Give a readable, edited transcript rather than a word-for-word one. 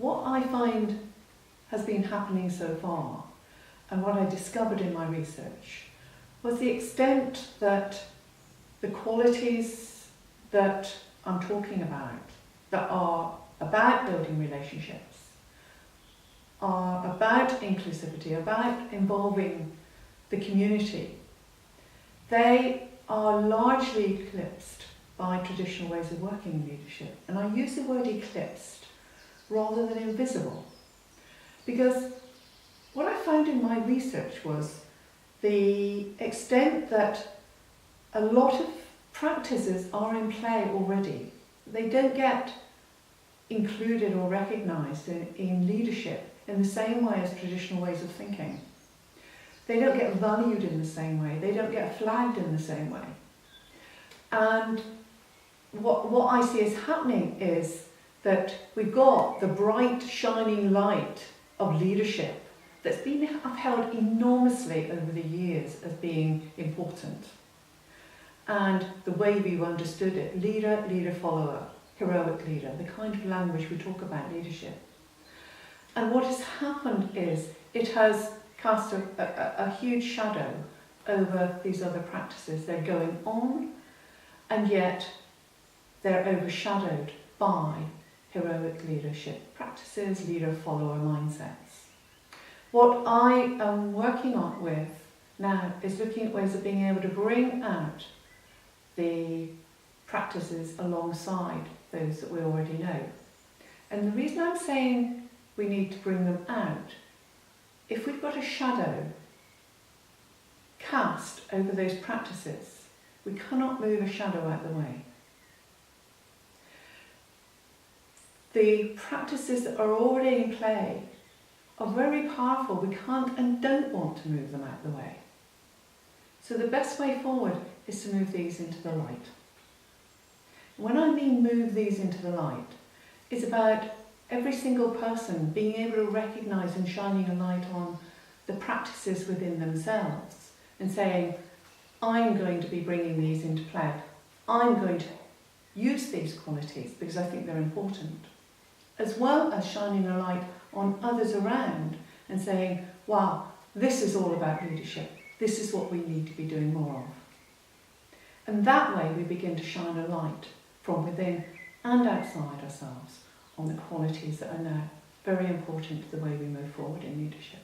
what I find has been happening so far, and what I discovered in my research, was the extent that the qualities that I'm talking about, that are about building relationships, are about inclusivity, about involving the community, they are largely eclipsed by traditional ways of working in leadership. And I use the word eclipsed rather than invisible, because what I found in my research was the extent that a lot of practices are in play already. They don't get included or recognised in leadership in the same way as traditional ways of thinking. They don't get valued in the same way. They don't get flagged in the same way. And what I see is happening is that we've got the bright, shining light of leadership that's been upheld enormously over the years as being important. And the way we've understood it, leader, leader, follower, heroic leader, the kind of language we talk about leadership. And what has happened is it has cast a huge shadow over these other practices. They're going on, and yet they're overshadowed by heroic leadership practices, leader-follower mindsets. What I am working on with now is looking at ways of being able to bring out the practices alongside those that we already know. And the reason I'm saying we need to bring them out, if we've got a shadow cast over those practices, we cannot move a shadow out of the way. The practices that are already in play are very powerful. We can't and don't want to move them out of the way. So the best way forward is to move these into the light. When I mean move these into the light, it's about every single person being able to recognise and shining a light on the practices within themselves and saying, I'm going to be bringing these into play. I'm going to use these qualities because I think they're important. As well as shining a light on others around and saying, wow, this is all about leadership. This is what we need to be doing more of. And that way we begin to shine a light from within and outside ourselves on the qualities that are now very important to the way we move forward in leadership.